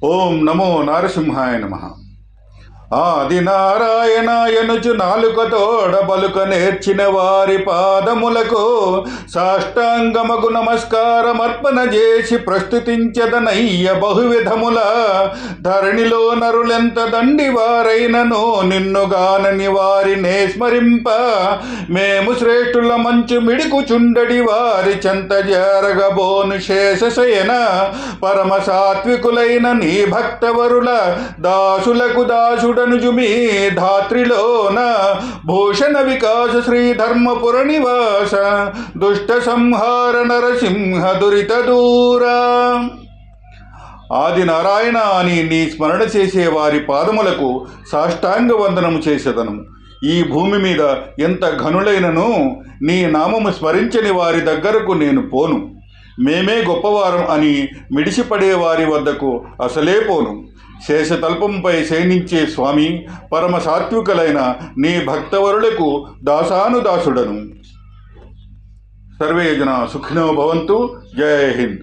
ఓం నమో నారసింహాయ నమః. ఆది నారాయణయనుచు నాలుకతోడ పలుక నేర్చిన వారి పాదములకు సాష్టాంగమగు నమస్కారమర్పణ చేసి ప్రస్తుతించదనయ్య బహువిధముల. ధరణిలో నరులెంత దండి వారైనను నిన్నుగానని వారినే స్మరింప, మేము శ్రేష్ఠుల మంచు మిడుకుచుండడి వారి చెంత జరగబోను శేషశయన. పరమ సాత్వికులైన నీ భక్తవరుల దాసులకు దాసుడనుజు మీ ధాత్రిలోన. భూషణ వికాస శ్రీ ధర్మపుర నివాస, దుష్ట సంహార నరసింహ దురిత దూరా. ఆది నారాయణ అని నీ స్మరణ చేసే వారి పాదములకు సాష్టాంగ వందనము చేసేదను. ఈ భూమి మీద ఎంత ఘనులైనను నీ నామము స్మరించని వారి దగ్గరకు నేను పోను. మేమే గొప్పవారం అని మిడిసిపడే వారి వద్దకు అసలే పోను. శేషతల్పంపై శయనించే స్వామి, పరమ సాత్వికులైన నీ భక్తవరులకు దాసానుదాసుడను. సర్వే జనా సుఖినో భవంతు. జై హింద్.